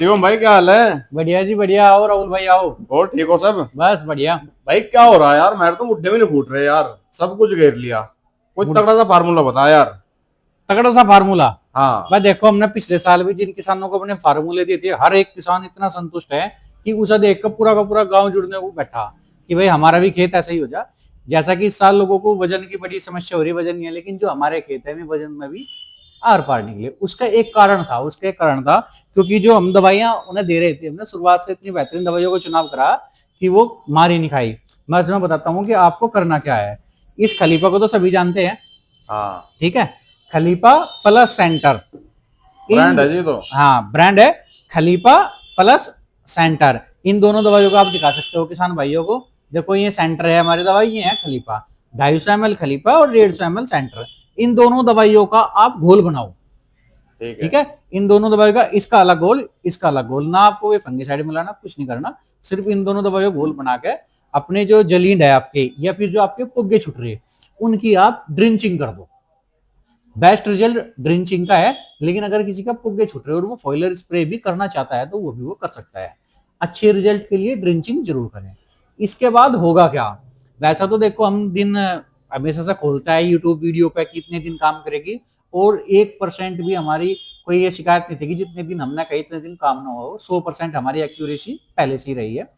शिवम भाई, क्या हाल है? बढ़िया जी बढ़िया। आओ राहुल भाई आओ। और ठीक हो सब? बस बढ़िया। भाई क्या हो रहा है यार, मेरे तो मुड्ढे भी नहीं फूट रहे यार। सब कुछ घेर लिया। कोई मुड- तगड़ा सा फार्मूला बता यार। तगड़ा सा फार्मूला। हाँ। भाई देखो, हमने पिछले साल भी जिन किसानों को अपने फार्मूले दिए थे, हर एक किसान इतना संतुष्ट है कि उसे देख कर पूरा का पूरा गांव जुड़ने को बैठा कि भाई हमारा भी खेत ऐसा ही हो जा। जैसा कि इस साल लोगों को वजन की बड़ी समस्या हो रही है, वजन नहीं है, लेकिन जो हमारे खेत है वजन में भी आर पार निकले। उसका एक कारण था क्योंकि जो हम दवाइयां उन्हें दे रहे थे, हमने शुरुआत से इतनी बेहतरीन दवाइयों का चुनाव करा कि वो मार ही नहीं खाई। मैं इसमें बताता हूँ कि आपको करना क्या है। इस खलीफा को तो सभी जानते हैं, हाँ। ठीक है। खलीफा प्लस सेंटर, इन ब्रांड है जी तो। हाँ ब्रांड है। खलीफा प्लस सेंटर, इन दोनों दवाइयों को आप दिखा सकते हो किसान भाइयों को। देखो ये सेंटर है हमारी दवाई, ये है खलीफा। 250 ml खलीफा और 150 ml सेंटर। इन दोनों दवाइयों का आप घोल बनाओ, ठीक है। ठीक है। इन दोनों दवाइयों का इसका अलग घोल, इसका अलग घोल, ना आपको कोई फंगिसाइड मिलाना, कुछ नहीं करना। सिर्फ इन दोनों दवाइयों घोल बना के अपने जो जलींड है आपके, या फिर जो आपके पुग्गे छुट रहे, उनकी आप ड्रिंचिंग कर दो। बेस्ट रिजल्ट ड्रिंचिंग का है, लेकिन अगर किसी का पुग्गे छूट रहे और वो फॉइलर स्प्रे भी करना चाहता है तो वो भी वो कर सकता है। अच्छे रिजल्ट के लिए ड्रिंचिंग जरूर करें। इसके बाद होगा क्या? वैसा तो देखो हम दिन हमेशा से खोलता है यूट्यूब वीडियो पे कितने दिन काम करेगी, और 1% भी हमारी कोई ये शिकायत नहीं थी कि जितने दिन हमने कही इतने दिन काम ना हो। 100% हमारी एक्यूरेसी पहले से ही रही है।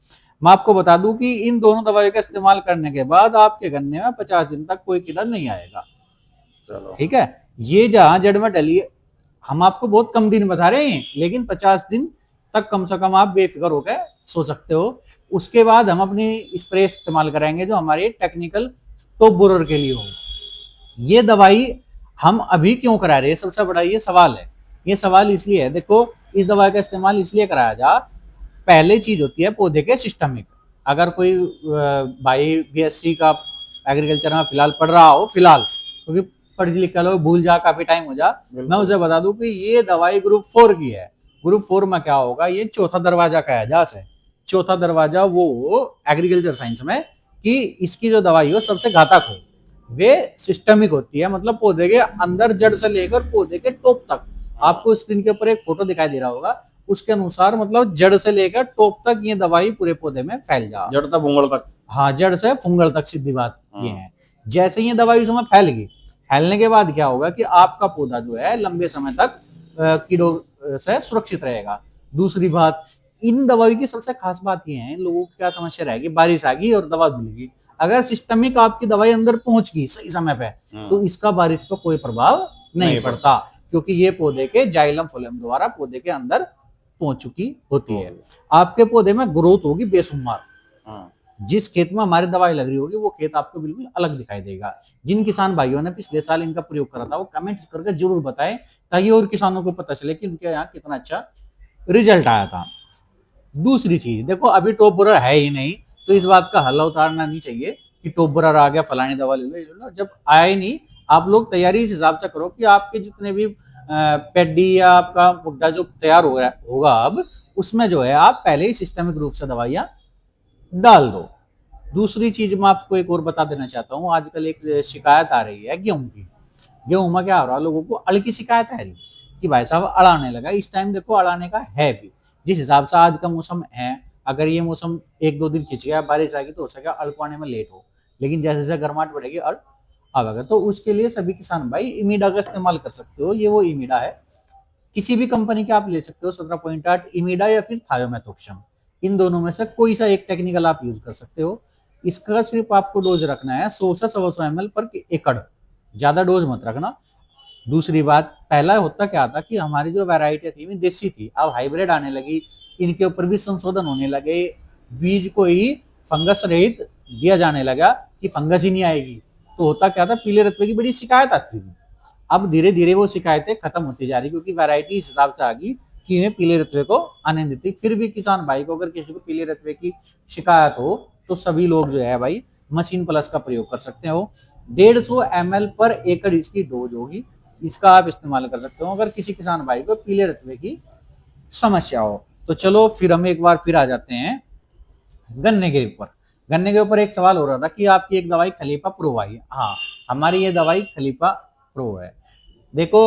मैं आपको बता दूं कि इन दोनों दवाइयों का इस्तेमाल करने के बाद आपके गन्ने में 50 दिन तक कोई कीड़ा नहीं आएगा, चलो। ठीक है। ये जहां जड़ में डली है, हम आपको बहुत कम दिन बता रहे हैं, लेकिन 50 दिन तक कम से कम आप बेफिक्र होकर सो सकते हो। उसके बाद हम अपनी स्प्रे इस्तेमाल करेंगे जो हमारे टेक्निकल टॉप बोरर के लिए हो। ये दवाई हम अभी क्यों करा रहे हैं, सबसे बड़ा ये सवाल है। ये सवाल इसलिए है, देखो इस दवाई का इस्तेमाल इसलिए कराया जा, पहले चीज होती है पौधे के सिस्टमिक। अगर कोई भाई बीएससी का एग्रीकल्चर में फिलहाल पढ़ रहा हो, फिलहाल क्योंकि पढ़ लिख लो भूल जा, काफी टाइम हो जा, मैं उसे बता दूं कि ये दवाई ग्रुप 4 की है। ग्रुप 4 में क्या होगा, ये चौथा दरवाजा कहा जा से। चौथा दरवाजा वो एग्रीकल्चर साइंस में कि इसकी जो दवाई हो सबसे घातक हो, वे सिस्टमिक होती है, मतलब पौधे के अंदर जड़ से लेकर पौधे के टॉप तक। आपको स्क्रीन के ऊपर एक फोटो दिखाई दे रहा होगा, उसके अनुसार मतलब जड़ से लेकर टॉप तक ये दवाई पूरे पौधे में फैल जा। जड़ तक भूंगल तक। हाँ, जड़ से फुंगल तक, सीधी बात ये है। जैसे ही ये दवाई उसमें फैल गई, फैलने के बाद क्या होगा कि आपका पौधा जो है लंबे समय तक कीड़ों से सुरक्षित रहेगा। दूसरी बात, इन दवाई की सबसे खास बात ये है, लोगों की क्या समस्या रहेगी, बारिश आ गई और दवा धुल गई। अगर सिस्टमिक आपकी दवाई अंदर पहुंच गई सही समय पे, तो इसका बारिश पर कोई प्रभाव नहीं पड़ता, क्योंकि ये पौधे के जाइलम फोलियम द्वारा पौधे के अंदर पहुंच चुकी होती है। आपके पौधे में ग्रोथ होगी बेशुमार। जिस खेत में हमारी दवाई लग रही होगी वो खेत आपको बिल्कुल अलग दिखाई देगा। जिन किसान भाइयों ने पिछले साल इनका प्रयोग करा था वो कमेंट करके जरूर बताएं, ताकि और किसानों को पता चले कि उनके यहाँ कितना अच्छा रिजल्ट आया था। दूसरी चीज देखो, अभी टॉप बोरर है ही नहीं, तो इस बात का हल्ला उतारना नहीं चाहिए कि टॉप बोरर आ गया, फलानी दवा ले लो। जब आया ही नहीं, आप लोग तैयारी इस हिसाब से करो कि आपके जितने भी पेडी या आपका मुद्दा जो तैयार होगा अब, उसमें जो है आप पहले ही सिस्टमिक रूप से दवाइयां डाल दो। दूसरी चीज मैं आपको एक और बता देना चाहता हूँ, आजकल एक शिकायत आ रही है गेहूं की। गेहूं में क्या हो रहा है, लोगों को अड़ की शिकायत आ रही कि भाई साहब अड़ाने लगा। इस टाइम देखो अड़ाने का है भी, जिस हिसाब से आज का मौसम है, अगर ये मौसम 1-2 दिन खिंच गया, बारिश आएगी, तो हो सके अड़ पाने में लेट हो, लेकिन जैसे जैसे गर्माहट बढ़ेगी अड़ आवेगा। तो उसके लिए सभी किसान भाई इमीडा का इस्तेमाल कर सकते हो। ये वो इमीडा है, किसी भी कंपनी के आप ले सकते हो, 17.8 इमीडा या फिर थायोमेथोक्सम। इन दोनों में से कोई सा एक टेक्निकल आप यूज कर सकते हो। इसका सिर्फ आपको डोज रखना है 100 से 125 ml पर एकड़, ज्यादा डोज मत रखना। दूसरी बात, पहला होता क्या था कि हमारी जो वैरायटी थी देसी थी, अब हाइब्रिड आने लगी, इनके ऊपर भी संशोधन होने लगे, बीज को ही फंगस रहित दिया जाने लगा कि फंगस ही नहीं आएगी। तो होता क्या था, पीले रत्वे की बड़ी शिकायत आती थी। अब धीरे धीरे वो शिकायतें खत्म होती जा रही, क्योंकि वैरायटी इस हिसाब से आ गई कि इन्हें पीले रत्वे को आने देती। फिर भी किसान भाई को अगर किसी को पीले रत्वे की शिकायत हो, तो सभी लोग जो है भाई मशीन प्लस का प्रयोग कर सकते हो। 150 ml पर एकड़ इसकी डोज होगी, इसका आप इस्तेमाल कर सकते हो अगर किसी किसान भाई को पीले रत्वे की समस्या हो। तो चलो फिर हम एक बार फिर आ जाते हैं गन्ने के ऊपर। गन्ने के ऊपर एक सवाल हो रहा था कि आपकी एक दवाई खलीफा प्रो आई है। हाँ, हमारी ये दवाई खलीफा प्रो है। देखो,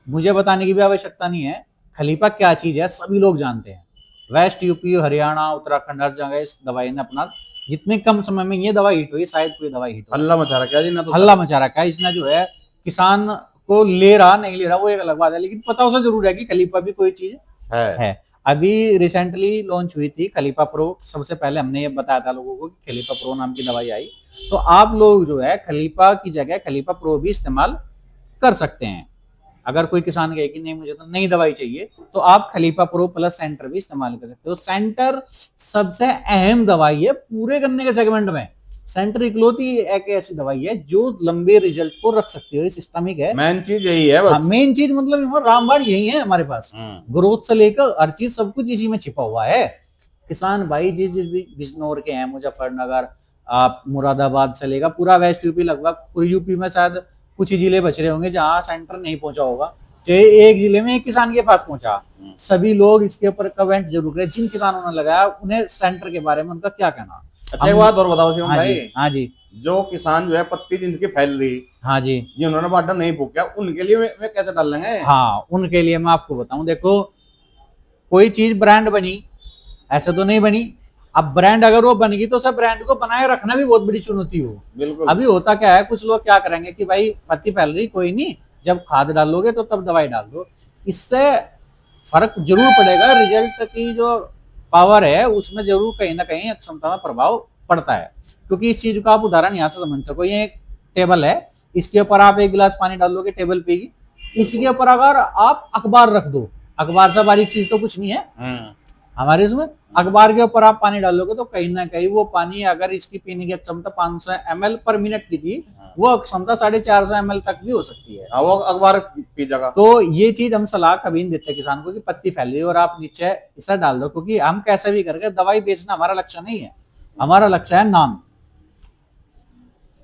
मुझे बताने की भी आवश्यकता नहीं है, खलीफा क्या चीज है सभी लोग जानते हैं। वेस्ट यूपी, हरियाणा, उत्तराखंड, हर जगह इस दवाई ने अपना, जितने कम समय में ये दवाई हिट हुई, शायद कोई दवाई हिट हुई। हल्ला मचा रखा है जी ना, तो हल्ला मचा रखा है इसने जो है। किसान को ले रहा नहीं ले रहा वो एक अलग बात है, लेकिन पता उसे जरूर है कि खलीफा भी कोई चीज है। अभी रिसेंटली लॉन्च हुई थी खलीफा प्रो, सबसे पहले हमने ये बताया था लोगों को कि खलीफा प्रो नाम की दवाई आई। तो आप लोग जो है खलीफा की जगह खलीफा प्रो भी इस्तेमाल कर सकते हैं। अगर कोई किसान कहे कि नहीं मुझे तो नई दवाई चाहिए, तो आप खलीफा प्रो प्लस सेंटर भी इस्तेमाल कर सकते हो। सेंटर सबसे अहम दवाई है पूरे गन्ने के सेगमेंट में। सेंटर इकलौती एक ऐसी दवाई है जो लंबे रिजल्ट को रख सकती है, सिस्टमिक है। मेन चीज यही है बस। मेन चीज मतलब रामबाण यही है हमारे पास। ग्रोथ से लेकर हर चीज सब कुछ इसी में छिपा हुआ है। किसान भाई जिस जिस भी बिजनौर के हैं, मुजफ्फरनगर, आप मुरादाबाद से लेकर पूरा वेस्ट यूपी, लगभग पूरी यूपी में शायद कुछ ही जिले बच रहे होंगे जहां सेंटर नहीं पहुंचा होगा, चाहे एक जिले में एक किसान के पास पहुंचा। सभी लोग इसके ऊपर कमेंट जरूर करें, जिन किसानों ने लगाया उन्हें सेंटर के बारे में उनका क्या कहना। अच्छा एक बात और बताओ शिवम भाई। हाँ जी, जो किसान जो है पत्ती जिनकी फैल रही, हाँ जी, जिन्होंने बाटा नहीं फूका, उनके लिए वे कैसे डाल लेंगे? हाँ उनके लिए मैं आपको बताऊं, देखो कोई चीज ब्रांड बनी ऐसे तो नहीं बनी। अब ब्रांड अगर वो बनेगी तो सब ब्रांड को बनाए रखना भी बहुत बड़ी चुनौती हो। बिल्कुल। अभी होता क्या है, कुछ लोग क्या करेंगे कि भाई पत्ती फैल रही कोई नहीं, जब खाद डालोगे तो तब दवाई डाल दो। इससे फर्क जरूर पड़ेगा, रिजल्ट की जो पावर है उसमें जरूर कहीं ना कहीं क्षमता में प्रभाव पड़ता है। क्योंकि इस चीज का आप उदाहरण यहाँ से समझ सको, ये एक टेबल है, इसके ऊपर आप एक गिलास पानी डाल दोगे टेबल पेगी। इसके ऊपर अगर आप अखबार रख दो, अखबार से बारीक चीज तो कुछ नहीं है हमारे इसमें, अखबार के ऊपर आप पानी डालोगे तो कहीं ना कहीं वो पानी, अगर इसकी पीने की क्षमता 500 ml पर मिनट की थी, वो क्षमता 450 ml तक भी हो सकती है। वो अखबार पी जाएगा। तो ये चीज हम सलाह कभी नहीं देते किसान को कि पत्ती फैल रही है और आप नीचे इसे डाल दो, क्योंकि हम कैसे भी करके दवाई बेचना हमारा लक्ष्य नहीं है। हमारा लक्ष्य है नाम,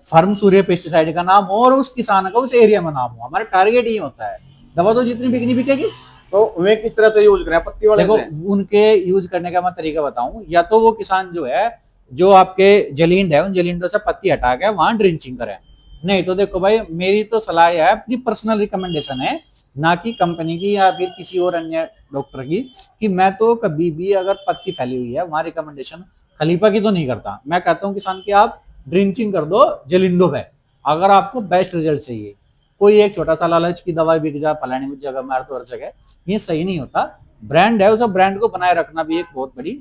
फर्म सूर्य पेस्टिसाइड का नाम हो और उस किसान का उस एरिया में नाम हो। हमारा टारगेट ये होता है। दवा तो जितनी बिकनी बिकेगी। तो वे किस तरह से यूज करें पत्ती वाले देखो से? उनके यूज करने का मैं तरीका बताऊं, या तो वो किसान जो है जो आपके जलींड है उन जलींडों से पत्ती हटा के वहां ड्रिंचिंग करें। नहीं तो देखो भाई मेरी तो सलाह है, अपनी पर्सनल रिकमेंडेशन है, ना कि कंपनी की या फिर किसी और अन्य डॉक्टर की, कि मैं तो कभी भी अगर पत्ती फैली हुई है वहां रिकमेंडेशन खलीफा की तो नहीं करता। मैं कहता हूँ किसान की आप ड्रिंचिंग कर दो जलिंडो पे, अगर आपको बेस्ट रिजल्ट चाहिए। कोई एक छोटा सा लालच की दवाई बिक जाए फलानी जगह मार तो हर जगह, ये सही नहीं होता। ब्रांड है, उस ब्रांड को बनाए रखना भी एक बहुत बड़ी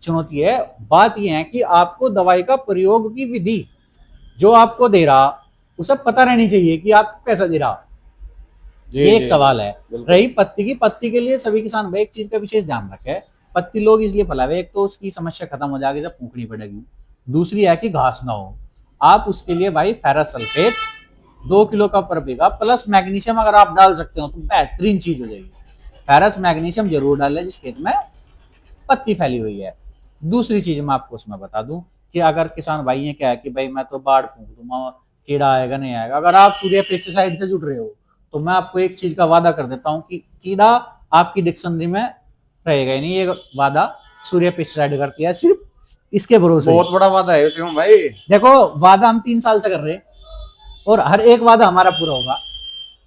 चुनौती है। बात यह है कि आपको दवाई का प्रयोग की विधि जो आपको दे रहा उसे पता रहनी चाहिए कि आप कैसा दे रहा। ये एक सवाल है। रही पत्ती की, पत्ती के लिए सभी किसान भाई एक चीज का विशेष ध्यान रखे, पत्ती लोग इसलिए फैलावे, एक तो उसकी समस्या खत्म हो जाएगी जब फूकनी पड़ेगी, दूसरी है कि घास ना हो। आप उसके लिए भाई फेरस सल्फेट 2 किलो का पर बीघा प्लस मैग्नीशियम अगर आप डाल सकते हो तो बेहतरीन चीज हो जाएगी। फेरस मैग्नीशियम जरूर डालें जिस खेत में पत्ती फैली हुई है। दूसरी चीज मैं आपको उसमें बता दूं कि अगर किसान भाई ये क्या है कि भाई मैं तो बाढ़ फूंक दूंगा, कीड़ा आएगा नहीं आएगा, अगर आप सूर्य पेस्टिसाइड से जुड़ रहे हो तो मैं आपको एक चीज का वादा कर देता हूं कि कीड़ा आपकी डिक्शनरी में रहेगा ही नहीं। ये वादा सूर्य पेस्टिसाइड करती है, सिर्फ इसके भरोसे। बहुत बड़ा वादा है शिवम भाई। देखो वादा हम 3 साल से कर रहे हैं और हर एक वादा हमारा पूरा होगा।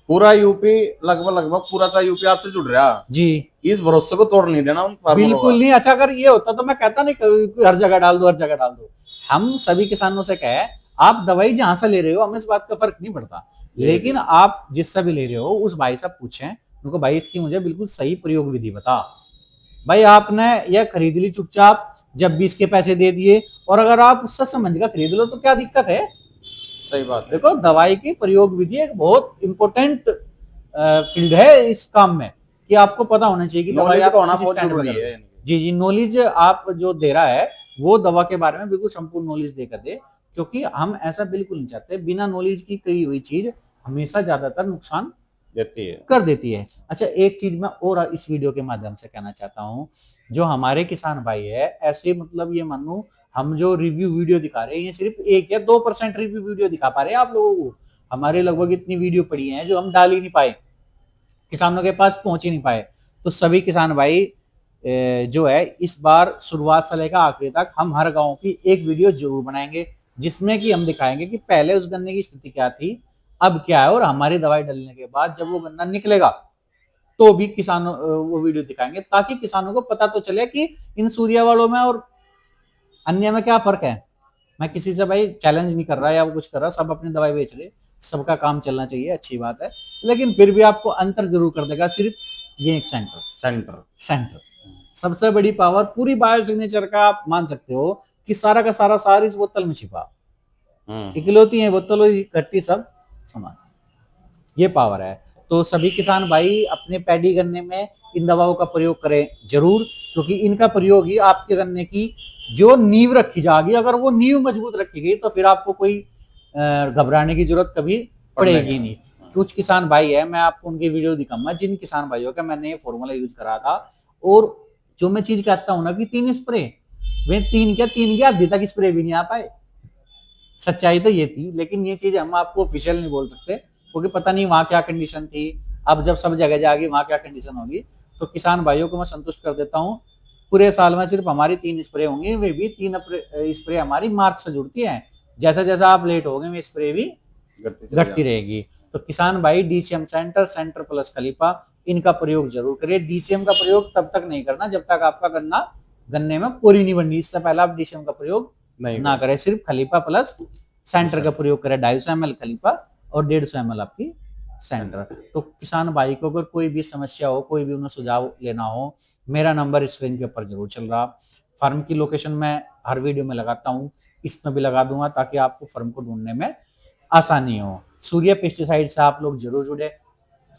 पूरा यूपी, लगभग पूरा सा यूपी आपसे जुड़ रहा जी, इस भरोसे को तोड़ नहीं देना उन बिल्कुल नहीं। अच्छा अगर ये होता तो मैं कहता नहीं हर जगह डाल दो हर जगह डाल दो। हम सभी किसानों से कहे आप दवाई जहां से ले रहे हो हमें इस बात का फर्क नहीं पड़ता, लेकिन आप जिससे भी ले रहे हो उस भाई से पूछें उनको, भाई इसकी मुझे बिल्कुल सही प्रयोग विधि बता। भाई आपने यह खरीद ली चुपचाप, जब भी इसके पैसे दे दिए, और अगर आप उससे समझ कर खरीद लो तो क्या दिक्कत है। सही बात है। देखो दवाई की प्रयोग विधि एक बहुत इंपॉर्टेंट फील्ड है इस काम में, कि आपको पता होना चाहिए कि दवाई आप होना बहुत जरूरी है। जी जी, नॉलेज आप जो दे रहा है वो दवा के बारे में बिल्कुल संपूर्ण नॉलेज देकर दे, क्योंकि हम ऐसा बिल्कुल नहीं चाहते। बिना नॉलेज की कही हुई चीज हमेशा ज्यादातर नुकसान देती है, कर देती है। अच्छा एक चीज मैं और इस वीडियो के माध्यम से कहना चाहता हूँ, जो हमारे किसान भाई है ऐसे, मतलब ये मानो हम जो रिव्यू वीडियो दिखा रहे हैं ये सिर्फ 1 या 2% रिव्यू वीडियो दिखा पा रहे हैं आप लोगों को। हमारे लगभग इतनी वीडियो पड़ी है जो हम डाल ही नहीं पाए, किसानों के पास पहुंच ही नहीं पाए। तो सभी किसान भाई जो है इस बार शुरुआत से लेकर आखिरी तक हम हर गांव की एक वीडियो जरूर बनाएंगे, जिसमें कि हम दिखाएंगे कि पहले उस गन्ने की स्थिति क्या थी, अब क्या है, और हमारी दवाई डालने के बाद जब वो गन्ना निकलेगा तो भी किसानों वो वीडियो दिखाएंगे, ताकि किसानों को पता तो चले कि इन सूर्या वालों में और अन्य में क्या फर्क है। मैं किसी से भाई चैलेंज नहीं कर रहा या वो कुछ कर रहा, सब अपनी दवाई बेच रहे, सबका काम चलना चाहिए, अच्छी बात है, लेकिन फिर भी आपको अंतर जरूर कर देगा सिर्फ ये एक सेंटर। सेंटर सबसे बड़ी पावर पूरी बायो सिग्नेचर का आप मान सकते हो कि सारा का सारा इस बोतल में छिपा, इकलौती है बोतल इकट्ठी सब समान, ये पावर है। तो सभी किसान भाई अपने पैडी गन्ने में इन दवाओं का प्रयोग करें जरूर, क्योंकि इनका प्रयोग ही आपके गन्ने की जो नींव रखी जाएगी, अगर वो नींव मजबूत रखी गई तो फिर आपको कोई घबराने की जरूरत कभी पड़ेगी नहीं। कुछ किसान भाई है, मैं आपको उनकी वीडियो दिखाऊंगा जिन किसान भाइयों का मैंने ये फॉर्मूला यूज करा था, और जो मैं चीज कहता हूँ ना कि 3 स्प्रे, वे 3 की आधी तक स्प्रे भी नहीं आ पाए। सच्चाई तो ये थी, लेकिन ये चीज हम आपको ऑफिशियल नहीं बोल सकते, क्योंकि पता नहीं वहां क्या कंडीशन थी। अब जब सब जगह जाएगी वहां क्या कंडीशन होगी, तो किसान भाइयों को मैं संतुष्ट कर देता हूँ, पूरे साल में सिर्फ हमारी 3 स्प्रे होंगी, वे भी 3 स्प्रे हमारी मार्च से जुड़ती है। जैसा जैसा आप लेट हो गए वे स्प्रे भी घटती रहेगी। तो किसान भाई डीसीएम सेंटर प्लस खलीफा, इनका प्रयोग जरूर करिए। डीसीएम का प्रयोग तब तक नहीं करना जब तक आपका गन्ने में पोरी नहीं बननी, इससे पहले आप डीसीएम का प्रयोग ना करें, सिर्फ खलीफा प्लस सेंटर का प्रयोग करें। 250 ml खलीफा और 150 ml आपकी सेंटर। तो किसान भाई को अगर कोई भी समस्या हो, कोई भी उन्हें सुझाव लेना हो, मेरा नंबर स्क्रीन के ऊपर जरूर चल रहा। फार्म की लोकेशन मैं हर वीडियो में लगाता हूँ, इसमें भी लगा दूंगा, ताकि आपको फार्म को ढूंढने में आसानी हो। सूर्या पेस्टिसाइड से आप लोग जरूर जुड़े,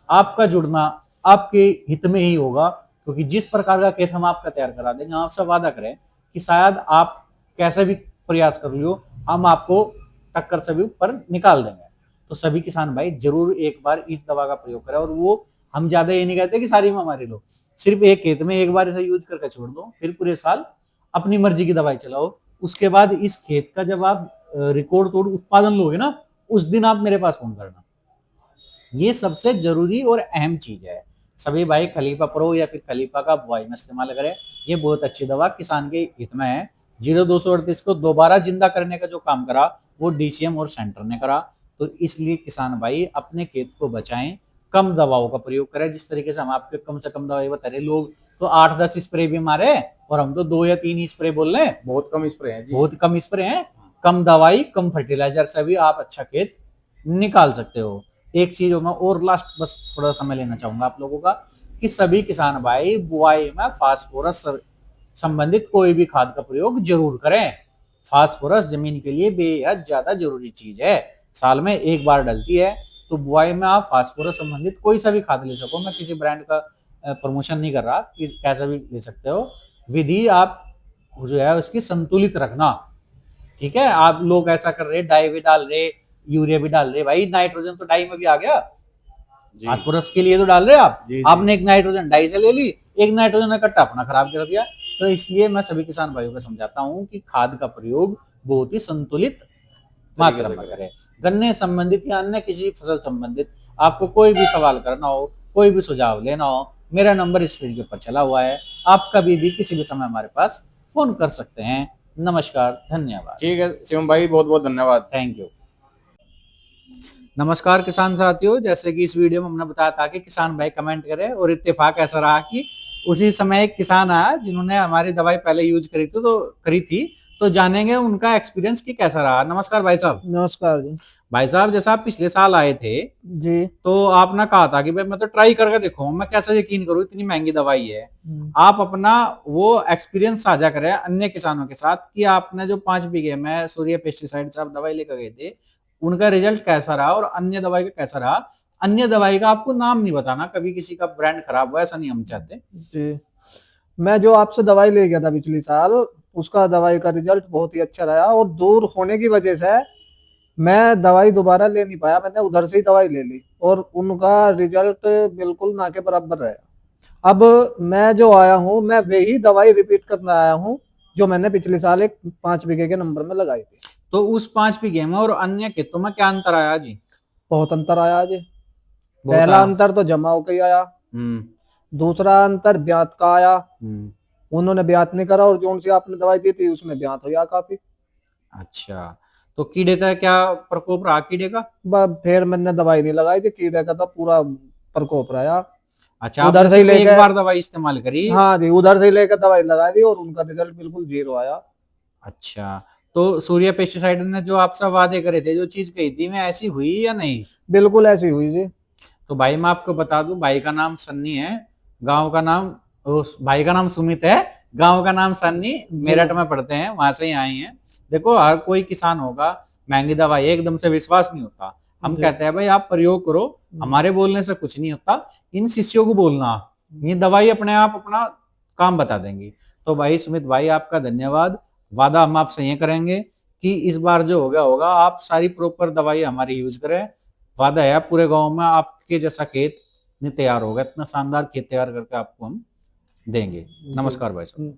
आपका जुड़ना आपके हित में ही होगा, क्योंकि जिस प्रकार का खेत हम आपका तैयार करा देंगे, आपसे वादा करें कि शायद आप कैसे भी प्रयास कर लियो, हम आपको टक्कर से भी ऊपर निकाल देंगे। तो सभी किसान भाई जरूर एक बार इस दवा का प्रयोग करें, और वो हम ज्यादा ये नहीं कहते कि सारी में हमारी लो, सिर्फ एक खेत में एक बार इसे यूज करके छोड़ दो, फिर पूरे साल अपनी मर्जी की दवाई चलाओ। उसके बाद इस खेत का जब आप रिकॉर्ड तोड़ उत्पादन लोगे ना, उस दिन आप मेरे पास फोन करना। ये सबसे जरूरी और अहम चीज है। सभी भाई खलीफा प्रो या फिर खलीफा का बुआई में इस्तेमाल करें, ये बहुत अच्छी दवा किसान के हित में है। 0238 को दोबारा जिंदा करने का जो काम करा वो डीसीएम और सेंटर ने करा। तो इसलिए किसान भाई अपने खेत को बचाएं, कम दवाओं का प्रयोग करें। जिस तरीके से हम आपके कम से कम दवाई बता रहे, लोग तो 8-10 स्प्रे भी मारे और हम तो 2 या 3 ही स्प्रे बोल रहे हैं। बहुत कम स्प्रे हैं जी, बहुत कम स्प्रे हैं। कम दवाई कम फर्टिलाइजर से भी आप अच्छा खेत निकाल सकते हो। एक चीज मैं और लास्ट बस थोड़ा समय लेना चाहूंगा आप लोगों का, कि सभी किसान भाई बुआई में फास्फोरस संबंधित कोई भी खाद का प्रयोग जरूर करें। फास्फोरस जमीन के लिए बेहद ज्यादा जरूरी चीज है, साल में एक बार डलती है। तो बुआई में आप फास्फोरस संबंधित कोई सा भी खाद ले सको, मैं किसी ब्रांड का प्रमोशन नहीं कर रहा, कैसा भी ले सकते हो। विधि आप जो है उसकी संतुलित रखना, ठीक है। आप लोग ऐसा कर रहे, डाई भी डाल रहे, यूरिया भी डाल रहे, भाई नाइट्रोजन तो डाई में भी आ गया, फास्फोरस के लिए तो डाल रहे आप। आपने एक नाइट्रोजन डाई से ले ली, एक नाइट्रोजन का कट्टा अपना खराब कर दिया। तो इसलिए मैं सभी किसान भाइयों को समझाता हूं कि खाद का प्रयोग बहुत ही संतुलित मात्रा में करें। गन्ने संबंधित या अन्य किसी फसल संबंधित आपको कोई भी सवाल करना हो, कोई भी सुझाव लेना हो, मेरा नंबर स्क्रीन के ऊपर चला हुआ है, आप कभी भी किसी भी समय हमारे पास फोन कर सकते हैं। नमस्कार, धन्यवाद। ठीक है शिवम भाई, बहुत बहुत धन्यवाद। Thank you. नमस्कार किसान साथियों, जैसे कि इस वीडियो में हमने बताया था कि किसान भाई कमेंट करें, और इत्तेफाक ऐसा रहा कि उसी समय एक किसान आया जिन्होंने हमारी दवाई पहले यूज करी थी, तो जानेंगे उनका एक्सपीरियंस कि कैसा रहा। नमस्कार भाई साहब। नमस्कार जी। भाई साहब, जैसा आप पिछले साल आए थे जी, तो आपने कहा था कि भाई मैं तो ट्राई करके देखूं, मैं कैसे यकीन करूं, इतनी महंगी दवाई है। आप अपना वो एक्सपीरियंस साझा करें अन्य किसानों के साथ कि आपने जो 5 बीघे में सूर्या पेस्टिसाइड से आप दवाई लेकर गए थे, उनका रिजल्ट कैसा रहा और अन्य दवाई का कैसा रहा। अन्य दवाई का आपको नाम नहीं बताना, कभी किसी का ब्रांड खराब हुआ, ऐसा नहीं हम चाहते। जी, मैं जो आपसे दवाई ले गया था पिछले साल, उसका दवाई का रिजल्ट बहुत ही अच्छा रहा, और दूर होने की वजह से मैं दवाई दोबारा ले नहीं पाया, मैंने उधर से ही दवाई ले ली और उनका रिजल्ट बिल्कुल ना के बराबर रहा। अब मैं जो आया हूँ, मैं वही दवाई रिपीट करने आया हूँ जो मैंने पिछले साल एक 5 बीघे के नंबर में लगाई थी। तो उस 5 बीघे में और अन्य खेतों में क्या अंतर आया जी? बहुत अंतर आया जी। पहला अंतर तो जमाव का ही आया, दूसरा अंतर ब्यात का आया, उन्होंने ब्यात नहीं करा, और जो उनसे आपने दवाई दी थी उसमें ब्यात हो गया काफी। अच्छा, तो कीड़े का क्या प्रकोप रहा कीड़े का? फिर मैंने दवाई नहीं लगाई थी, कीड़े का तो पूरा प्रकोप रहा। अच्छा, उधर आपने से ही सिर्फ एक लेकर, बार दवाई इस्तेमाल करी? हाँ जी, उधर से ही लेकर दवाई लगा दी और उनका रिजल्ट बिल्कुल 0 आया। अच्छा, तो सूर्या पेस्टिसाइड ने जो आपसे वादे करे थे, जो चीज कही थी, मैं ऐसी हुई या नहीं? बिल्कुल ऐसी हुई जी। तो भाई मैं आपको बता दूं, भाई का नाम सन्नी है, गांव का नाम, उस भाई का नाम सुमित है, गांव का नाम सन्नी, जी मेरठ में पढ़ते हैं, वहां से ही आए हैं। देखो, हर कोई किसान होगा, महंगी दवाई एकदम से विश्वास नहीं होता। हम जी कहते हैं भाई आप प्रयोग करो, हमारे बोलने से कुछ नहीं होता, इन शिष्यों को बोलना, ये दवाई अपने आप अपना काम बता देंगी। तो भाई सुमित भाई, आपका धन्यवाद। वादा हम आपसे ये करेंगे कि इस बार जो हो गया होगा, आप सारी प्रॉपर दवाई हमारी यूज करें। वादा है पूरे गांव में आपके जैसा खेत नहीं तैयार होगा, इतना शानदार खेत तैयार करके आपको हम देंगे। जी नमस्कार भाई साहब।